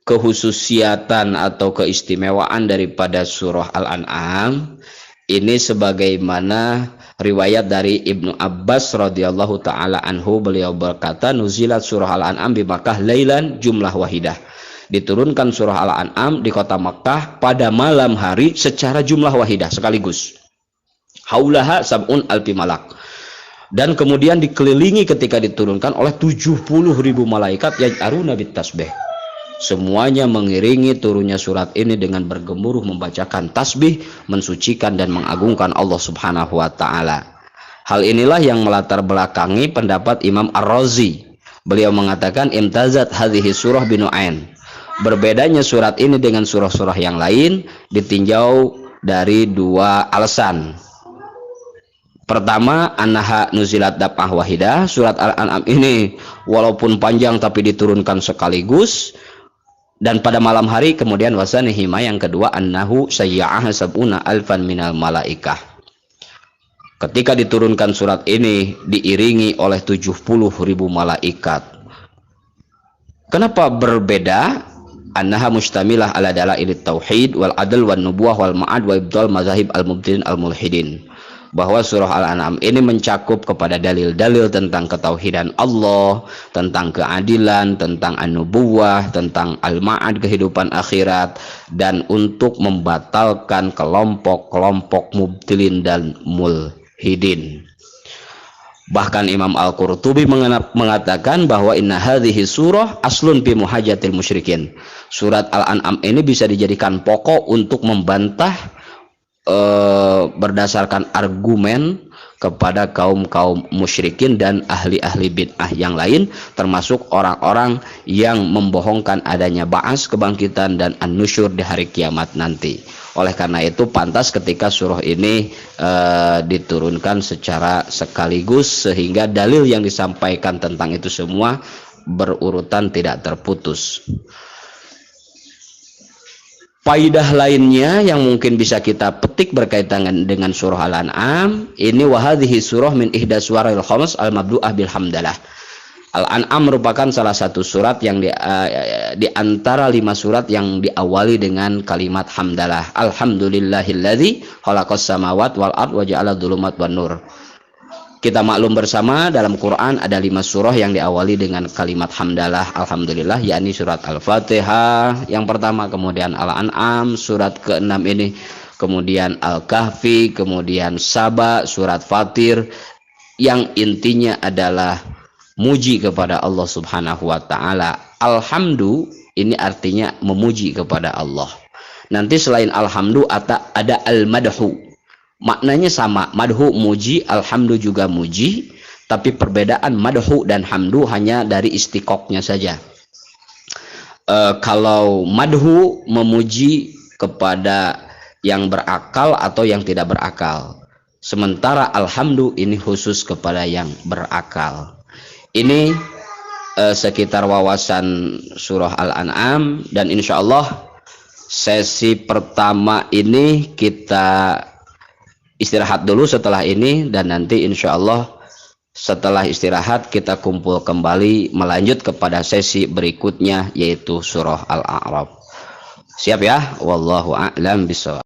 kehususiatan atau keistimewaan daripada surah Al-An'am ini sebagaimana riwayat dari Ibnu Abbas radhiyallahu taala anhu, beliau berkata nuzilat surah Al-An'am di Makkah lailan jumlah wahidah. Diturunkan surah Al-An'am di kota Makkah pada malam hari secara jumlah wahidah sekaligus. Haulaha sab'un alfi malak. Dan kemudian dikelilingi ketika diturunkan oleh 70.000 malaikat yaj'aruna bitasbih. Semuanya mengiringi turunnya surat ini dengan bergemuruh membacakan tasbih, mensucikan dan mengagungkan Allah Subhanahu wa taala. Hal inilah yang melatar belakangi pendapat Imam Ar-Razi. Beliau mengatakan imtazat hadhihi surah binu'ain. Berbedanya surat ini dengan surah-surah yang lain ditinjau dari dua alasan. Pertama, annaha nuzilat daf'ah wahidah. Surat Al-An'am ini walaupun panjang tapi diturunkan sekaligus dan pada malam hari. Kemudian wasanihima, yang kedua, annahu sayya'ah sab'una alfan minal malaikah. Ketika diturunkan surat ini diiringi oleh 70.000 malaikat. Kenapa berbeda? Annaha mustamilah ala dalailit tauhid wal adl wan nubuwah wal ma'ad wa ibdal mazahib al-mubtilin al-mulhidin. Bahwa surah Al-An'am ini mencakup kepada dalil-dalil tentang ketauhidan Allah, tentang keadilan, tentang an-nubuwah, tentang al-ma'ad kehidupan akhirat, dan untuk membatalkan kelompok-kelompok mubtilin dan mulhidin. Bahkan Imam Al-Qurtubi mengatakan bahwa inna hadhihi surah aslun fi muhajatil musyrikin. Surat Al-An'am ini bisa dijadikan pokok untuk membantah berdasarkan argumen kepada kaum-kaum musyrikin dan ahli-ahli bid'ah yang lain, termasuk orang-orang yang membohongkan adanya ba'as, kebangkitan, dan an-nusyur di hari kiamat nanti. Oleh karena itu pantas ketika surah ini diturunkan secara sekaligus sehingga dalil yang disampaikan tentang itu semua berurutan tidak terputus. Faidah lainnya yang mungkin bisa kita petik berkaitan dengan surah Al-An'am ini, wahadhihi surah min ihda suwaril khams al-mabdu'ah bilhamdalah. Al-An'am merupakan salah satu surat yang di antara 5 surat yang diawali dengan kalimat hamdalah. Alhamdulillahilladzi khalaqas samawati wal ard wa ja'ala dzulumat wan nur. Kita maklum bersama dalam Quran ada 5 surah yang diawali dengan kalimat hamdalah, alhamdulillah, yakni surat Al-Fatihah yang pertama, kemudian Al-An'am surat ke-6 ini, kemudian Al-Kahfi, kemudian Saba, surat Fatir, yang intinya adalah muji kepada Allah Subhanahu wa taala. Alhamdu ini artinya memuji kepada Allah. Nanti selain alhamdu ada al-madhu. Maknanya sama, madhu muji, alhamdu juga muji, tapi perbedaan madhu dan hamdu hanya dari istiqoknya saja. Kalau madhu memuji kepada yang berakal atau yang tidak berakal, sementara alhamdu ini khusus kepada yang berakal. Ini sekitar wawasan surah Al-An'am, dan insya Allah sesi pertama ini kita istirahat dulu setelah ini, dan nanti insya Allah setelah istirahat kita kumpul kembali melanjut kepada sesi berikutnya, yaitu surah Al-A'raf. Siap ya? Wallahu a'lam bishawab.